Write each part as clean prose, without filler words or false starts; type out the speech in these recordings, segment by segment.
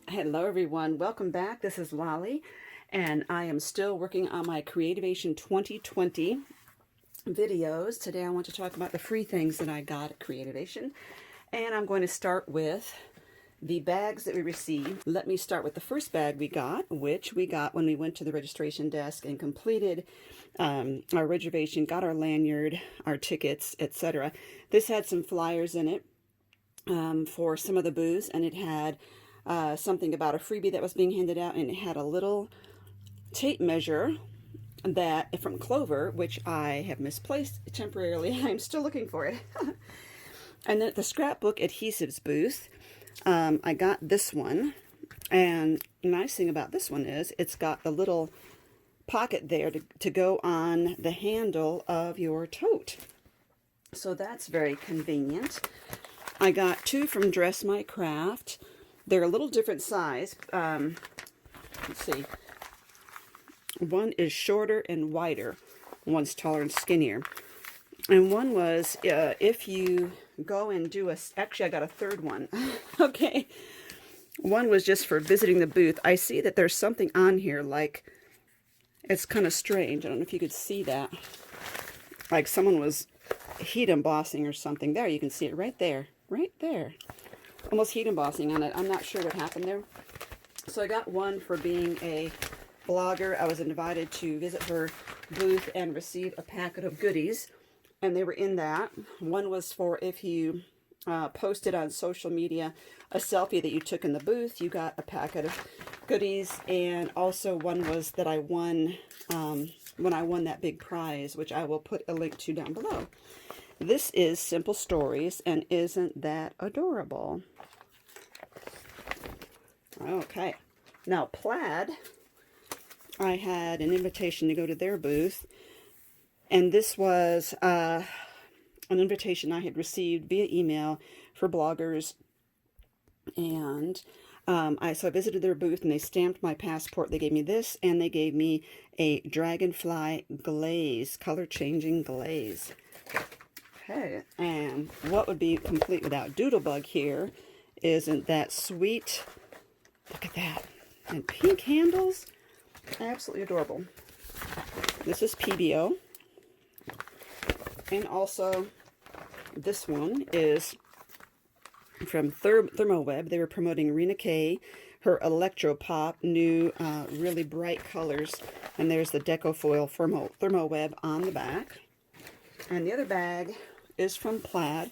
Hello everyone, welcome back. This is Lolly and I am still working on my Creativation 2020 videos. Today I want to talk about the free things that I got at Creativation, and I'm going to start with the bags that we received. Let me start with the first bag we got, which we got when we went to the registration desk and completed our reservation, got our lanyard, our tickets, etc. This had some flyers in it for some of the booths, and it had something about a freebie that was being handed out, and it had a little tape measure that from Clover, which I have misplaced temporarily. I'm still looking for it. And then at the scrapbook adhesives booth, I got this one, and the nice thing about this one is it's got the little pocket there to go on the handle of your tote, so that's very convenient. I got two from Dress My Craft. They're a little different size. Let's see. One is shorter and wider. One's taller and skinnier. And one was, if you go and do actually I got a third one. Okay. One was just for visiting the booth. I see that there's something on here, like, it's kind of strange. I don't know if you could see that. Like someone was heat embossing or something. There, you can see it right there. Right there. Almost heat embossing on it. I'm not sure what happened there. So I got one for being a blogger. I was invited to visit her booth and receive a packet of goodies, and they were in that. One was for if you posted on social media a selfie that you took in the booth, you got a packet of goodies. And also one was that I won when I won that big prize, which I will put a link to down below. This is Simple Stories, and isn't that adorable? Okay, now Plaid, I had an invitation to go to their booth, and this was an invitation I had received via email for bloggers, and so I visited their booth, and they stamped my passport. They gave me this, and they gave me a dragonfly glaze, color-changing glaze. Okay, and what would be complete without Doodlebug here? Isn't that sweet? Look at that. And pink handles. Absolutely adorable. This is PBO. And also, this one is from Thermoweb. They were promoting Rena Kay, her Electro Pop, new really bright colors. And there's the Deco Foil Thermoweb on the back. And the other bag is from Plaid.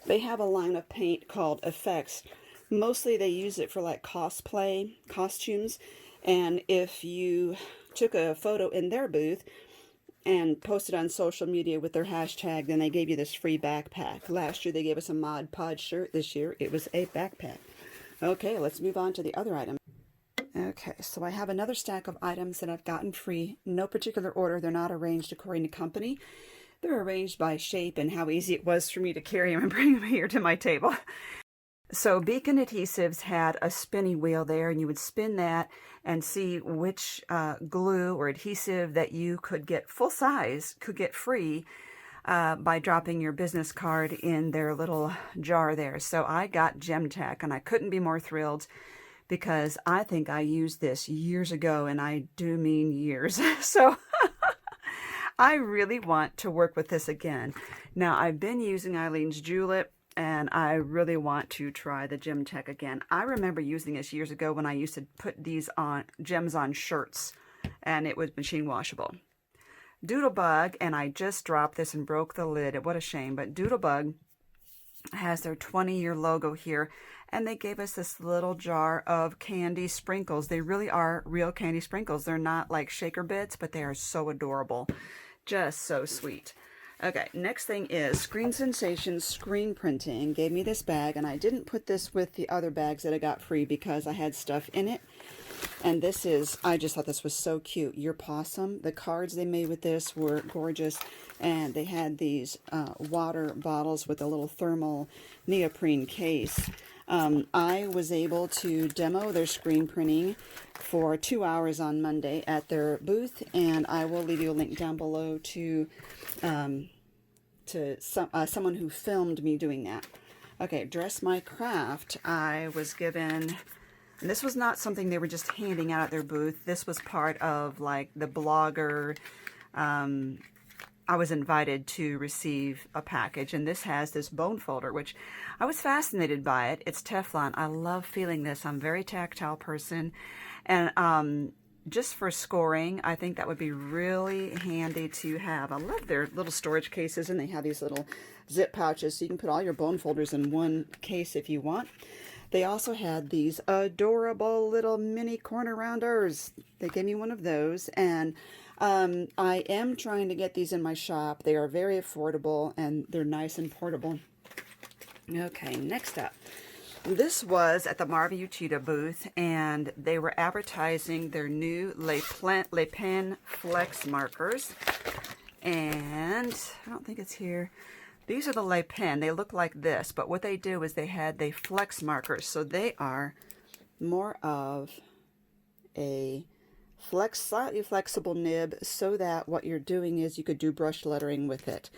They have a line of paint called Effects. Mostly they use it for like cosplay costumes, and if you took a photo in their booth and posted on social media with their hashtag, then they gave you this free backpack. Last year they gave us a Mod Pod shirt. This year it was a backpack. Okay, let's move on to the other item. Okay, so I have another stack of items that I've gotten free. No particular order. They're not arranged according to company. They're arranged by shape and how easy it was for me to carry them and bring them here to my table. So Beacon Adhesives had a spinny wheel there, and you would spin that and see which glue or adhesive that you could get full size, could get free by dropping your business card in their little jar there. So I got Gemtech, and I couldn't be more thrilled because I think I used this years ago, and I do mean years. So I really want to work with this again. Now, I've been using Eileen's Julep, and I really want to try the Gemtech again. I remember using this years ago when I used to put these on gems on shirts, and it was machine washable. Doodlebug, and I just dropped this and broke the lid. What a shame, but Doodlebug has their 20-year logo here, and they gave us this little jar of candy sprinkles. They really are real candy sprinkles. They're not like shaker bits, but they are so adorable. Just so sweet. Okay, next thing is Screen Sensation Screen Printing. Gave me this bag, and I didn't put this with the other bags that I got free because I had stuff in it. And this is, I just thought this was so cute. Your Possum. The cards they made with this were gorgeous, and they had these water bottles with a little thermal neoprene case. I was able to demo their screen printing for 2 hours on Monday at their booth, and I will leave you a link down below to someone who filmed me doing that. Okay, Dress My Craft. I was given And this was not something they were just handing out at their booth. This was part of like the blogger. I was invited to receive a package, and this has this bone folder, which I was fascinated by it. It's Teflon. I love feeling this. I'm a very tactile person, and just for scoring, I think that would be really handy to have. I love their little storage cases, and they have these little zip pouches, so you can put all your bone folders in one case if you want. They also had these adorable little mini corner rounders. They gave me one of those, and I am trying to get these in my shop. They are very affordable, and they're nice and portable. Okay, next up. This was at the Marva Uchida booth, and they were advertising their new Le Pen Flex markers. And I don't think it's here. These are the Le Pen. They look like this, but what they do is they had the flex markers. So they are more of a slightly flexible nib, so that what you're doing is you could do brush lettering with it.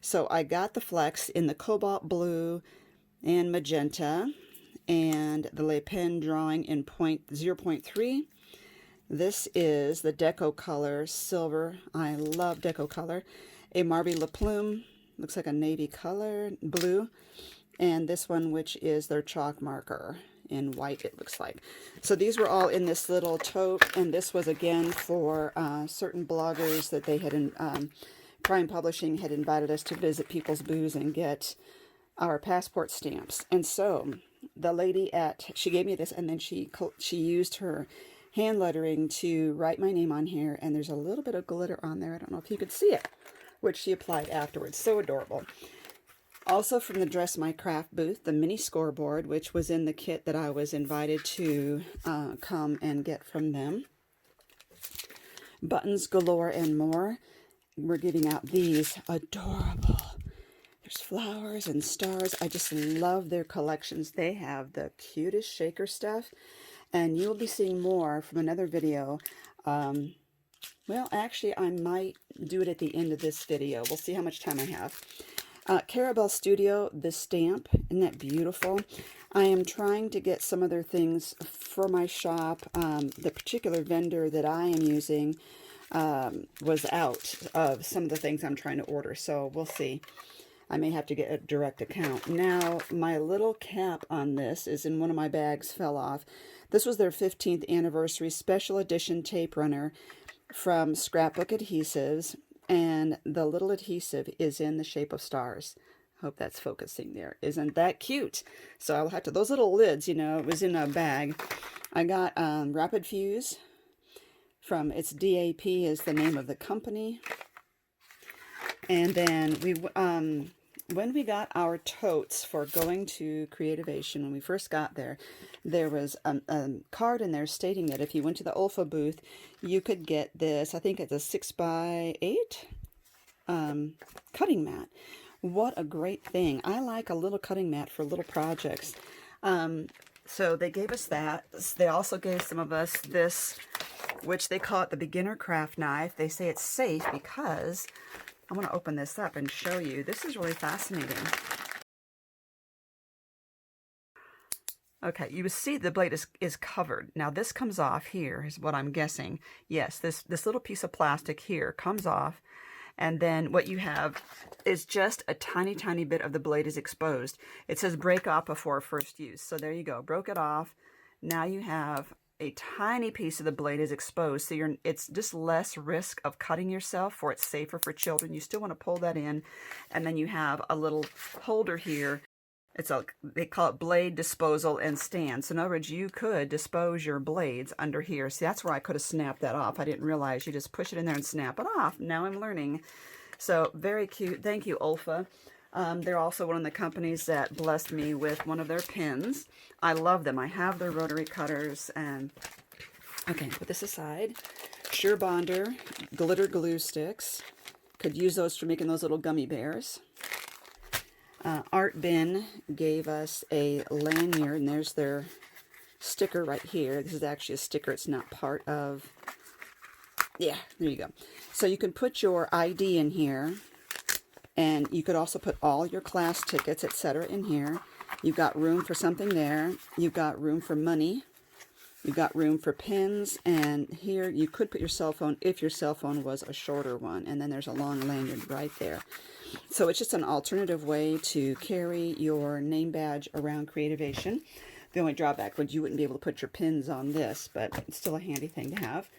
So I got the flex in the cobalt blue and magenta, and the Le Pen drawing in 0.3. This is the Deco Color Silver. I love Deco Color. A Marvy Le Plume, looks like a navy color, blue. And this one, which is their chalk marker in white, it looks like. So these were all in this little tote, and this was again for certain bloggers that they had Prime Publishing had invited us to visit people's booths and get our passport stamps. And so the lady she gave me this, and then she used her hand lettering to write my name on here, and there's a little bit of glitter on there. I don't know if you could see it, which she applied afterwards. So adorable. Also from the Dress My Craft booth, the mini scoreboard, which was in the kit that I was invited to come and get from them. Buttons galore and more. We're giving out these adorable. There's flowers and stars. I just love their collections. They have the cutest shaker stuff, and you'll be seeing more from another video. Well, actually, I might do it at the end of this video. We'll see how much time I have. Carabelle Studio, the stamp, isn't that beautiful? I am trying to get some other things for my shop. The particular vendor that I am using was out of some of the things I'm trying to order, so we'll see. I may have to get a direct account. Now, my little cap on this is in one of my bags, fell off. This was their 15th anniversary special edition tape runner from Scrapbook Adhesives, and the little adhesive is in the shape of stars. Hope that's focusing there. Isn't that cute? So I'll have to, those little lids, you know, it was in a bag. I got Rapid Fuse from, it's DAP is the name of the company. And then when we got our totes for going to Creativation, when we first got there, there was a card in there stating that if you went to the Olfa booth, you could get this, I think it's a 6x8 cutting mat. What a great thing. I like a little cutting mat for little projects. So they gave us that. They also gave some of us this, which they call it the beginner craft knife. They say it's safe because, I want to open this up and show you. This is really fascinating. Okay, you see the blade is covered. Now this comes off here, is what I'm guessing. Yes, this little piece of plastic here comes off. And then what you have is just a tiny, tiny bit of the blade is exposed. It says break off before first use. So there you go, broke it off. Now you have a tiny piece of the blade is exposed, so it's just less risk of cutting yourself, or it's safer for children. You still want to pull that in, and then you have a little holder here. They call it blade disposal and stand. So in other words, you could dispose your blades under here. See, that's where I could have snapped that off. I didn't realize you just push it in there and snap it off. Now I'm learning. So very cute. Thank you, Olfa. They're also one of the companies that blessed me with one of their pins. I love them. I have their rotary cutters. And okay, put this aside. Sure Bonder glitter glue sticks. Could use those for making those little gummy bears. Art Bin gave us a lanyard, and there's their sticker right here. This is actually a sticker. It's not part of... Yeah, there you go. So you can put your ID in here, and you could also put all your class tickets, etc. in here. You've got room for something there. You've got room for money. You've got room for pins, and here you could put your cell phone if your cell phone was a shorter one, and then there's a long lanyard right there. So it's just an alternative way to carry your name badge around Creativation. The only drawback would you wouldn't be able to put your pins on this, but it's still a handy thing to have.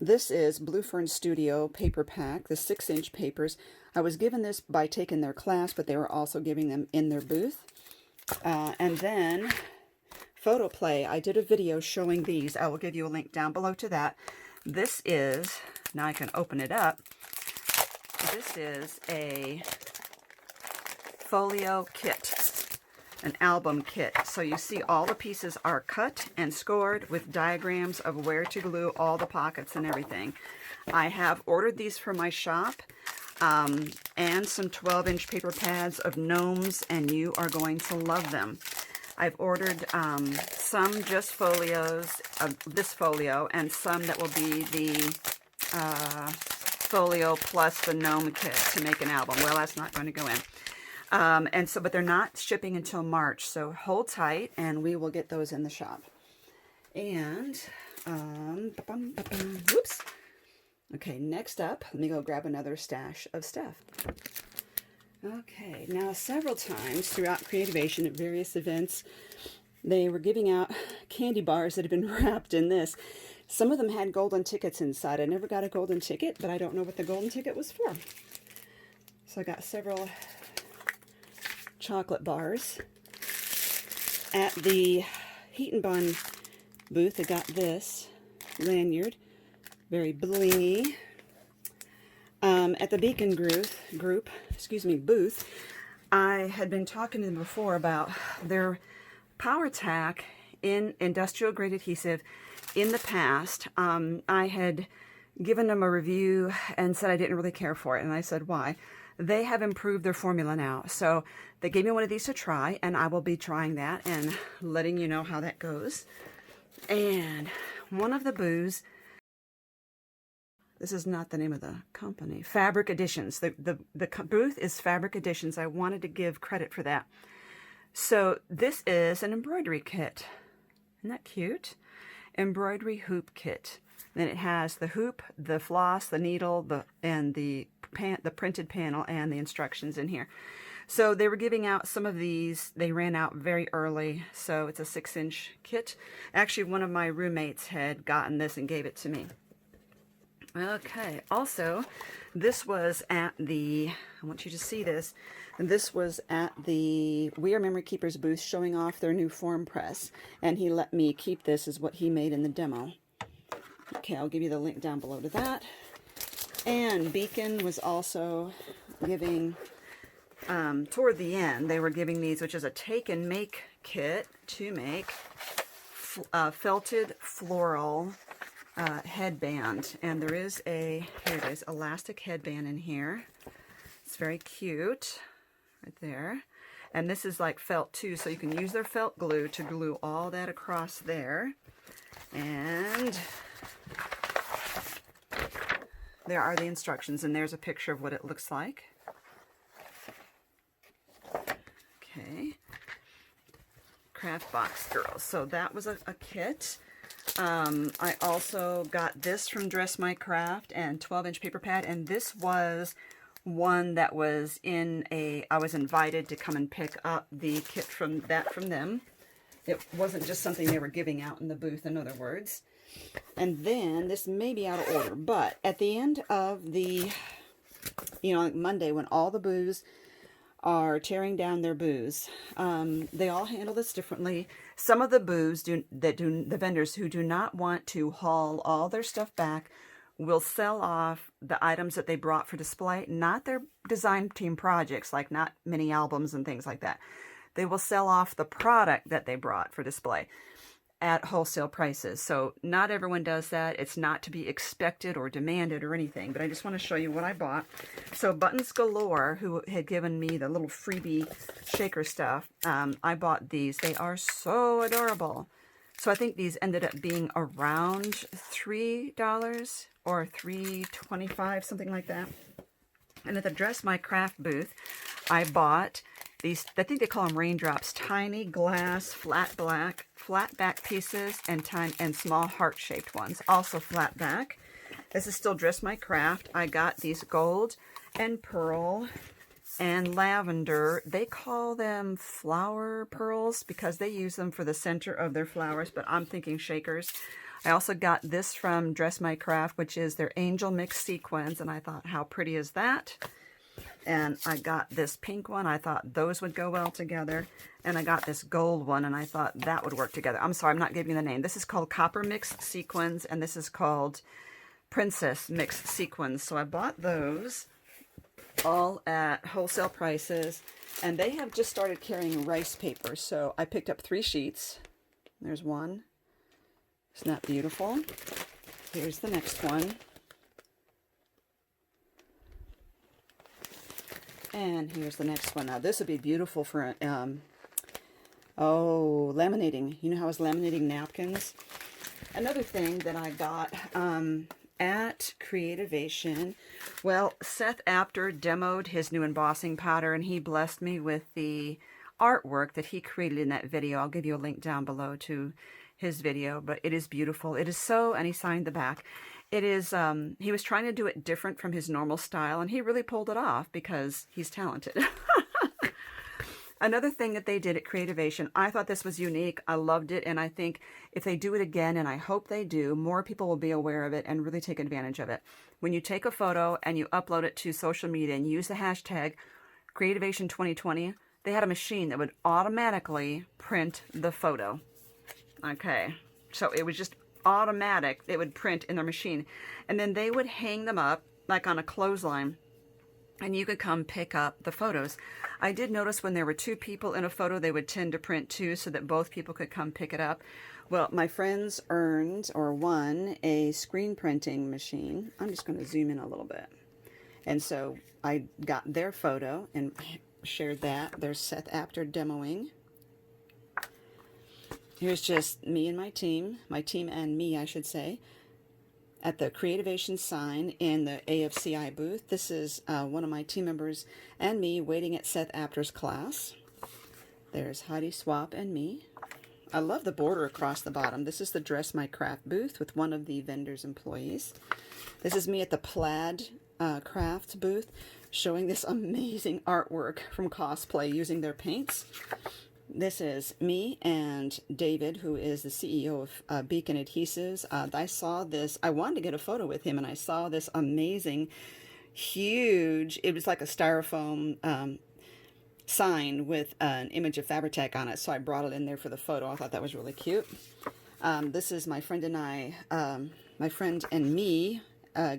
This is Blue Fern Studio paper pack, the 6-inch papers. I was given this by taking their class, but they were also giving them in their booth. And then Photo Play, I did a video showing these. I will give you a link down below to that. This is, now I can open it up. This is a folio kit, an album kit. So you see all the pieces are cut and scored with diagrams of where to glue all the pockets and everything. I have ordered these for my shop, and some 12-inch paper pads of gnomes, and you are going to love them. I've ordered some just folios of this folio, and some that will be the folio plus the gnome kit to make an album. Well, that's not going to go in. And so, but they're not shipping until March, so hold tight, and we will get those in the shop. And, whoops. Okay, next up, let me go grab another stash of stuff. Okay, now several times throughout Creativation at various events, they were giving out candy bars that had been wrapped in this. Some of them had golden tickets inside. I never got a golden ticket, but I don't know what the golden ticket was for. So I got several chocolate bars. At the Heat and Bun booth, I got this lanyard, very blingy. At the Beacon booth, I had been talking to them before about their power tack in industrial grade adhesive. In the past, I had given them a review and said I didn't really care for it, and I said why. They have improved their formula now, so they gave me one of these to try, and I will be trying that and letting you know how that goes. And one of the booths, this is not the name of the company, Fabric Editions. The booth is Fabric Editions. I wanted to give credit for that. So this is an embroidery kit. Isn't that cute? Embroidery hoop kit. Then it has the hoop, the floss, the needle, and the printed panel, and the instructions in here. So they were giving out some of these. They ran out very early, so it's a 6-inch kit. Actually, one of my roommates had gotten this and gave it to me. Okay, also, this was at the, I want you to see this, this was at the We Are Memory Keepers booth showing off their new form press, and he let me keep this as what he made in the demo. Okay, I'll give you the link down below to that. And Beacon was also giving, toward the end, they were giving these, which is a take and make kit to make felted floral headband. And there is a, here it is, elastic headband in here. It's very cute, right there. And this is like felt too, so you can use their felt glue to glue all that across there. And there are the instructions, and there's a picture of what it looks like. Okay. Craft Box Girls. So that was a kit. I also got this from Dress My Craft and 12-inch paper pad, and this was one that was in a, I was invited to come and pick up the kit from them. It wasn't just something they were giving out in the booth, in other words. And then, this may be out of order, but at the end of the, like Monday, when all the booths are tearing down their booths, they all handle this differently. Some of the booths, the vendors who do not want to haul all their stuff back, will sell off the items that they brought for display, not their design team projects, like not mini albums and things like that. They will sell off the product that they brought for display at wholesale prices. So not everyone does that. It's not to be expected or demanded or anything, but I just want to show you what I bought. So Buttons Galore, who had given me the little freebie shaker stuff, I bought these. They are so adorable. So I think these ended up being around $3 or $3.25, something like that. And at the Dress My Craft booth, I bought these, I think they call them raindrops, tiny glass, flat back pieces, and small heart-shaped ones, also flat back. This is still Dress My Craft. I got these gold and pearl and lavender. They call them flower pearls because they use them for the center of their flowers, but I'm thinking shakers. I also got this from Dress My Craft, which is their angel mix sequins, and I thought, how pretty is that? And I got this pink one. I thought those would go well together. And I got this gold one, and I thought that would work together. I'm sorry, I'm not giving you the name. This is called Copper Mix Sequins, and this is called Princess Mix Sequins. So I bought those all at wholesale prices, and they have just started carrying rice paper. So I picked up 3 sheets. There's one. Isn't that beautiful? Here's the next one. And here's the next one. Now this would be beautiful for, laminating. You know how I was laminating napkins? Another thing that I got at Creativation, well, Seth Apter demoed his new embossing powder, and he blessed me with the artwork that he created in that video. I'll give you a link down below to his video, but it is beautiful. It is so, and he signed the back. It is, he was trying to do it different from his normal style, and he really pulled it off because he's talented. Another thing that they did at Creativation, I thought this was unique. I loved it, and I think if they do it again, and I hope they do, more people will be aware of it and really take advantage of it. When you take a photo and you upload it to social media and use the hashtag Creativation 2020, they had a machine that would automatically print the photo. Okay, so it was just automatic. It would print in their machine, and then they would hang them up like on a clothesline, and you could come pick up the photos. I did notice when there were 2 people in a photo, they would tend to print 2 so that both people could come pick it up. Well, my friends won a screen printing machine. I'm just going to zoom in a little bit. And so I got their photo and shared that. There's Seth Apter demoing. Here's just me and my team and me, I should say, at the Creativation sign in the AFCI booth. This is one of my team members and me waiting at Seth Apter's class. There's Heidi Swap and me. I love the border across the bottom. This is the Dress My Craft booth with one of the vendor's employees. This is me at the Plaid Craft booth showing this amazing artwork from cosplay using their paints. This is me and David, who is the CEO of Beacon Adhesives. I saw this. I wanted to get a photo with him, and I saw this amazing, huge, it was like a styrofoam sign with an image of Fabri-Tac on it, so I brought it in there for the photo. I thought that was really cute. This is my friend and I, my friend and me,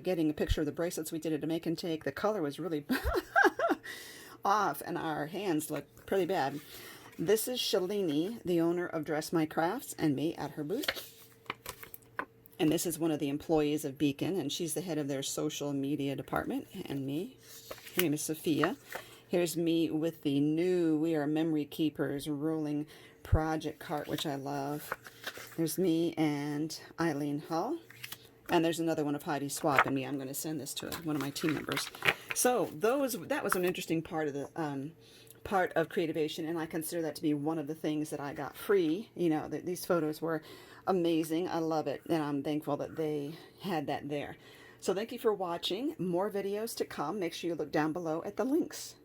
getting a picture of the bracelets we did at a make and take. The color was really off, and our hands looked pretty bad. This is Shalini, the owner of Dress My Crafts, and me at her booth. And this is one of the employees of Beacon, and she's the head of their social media department, and me. Her name is Sophia. Here's me with the new We Are Memory Keepers rolling project cart, which I love. There's me and Eileen Hull. And there's another one of Heidi Swap and me. I'm going to send this to one of my team members. So that was an interesting part of the part of Creativation, and I consider that to be one of the things that I got free. You know, these photos were amazing. I love it, and I'm thankful that they had that there. So thank you for watching. More videos to come. Make sure you look down below at the links.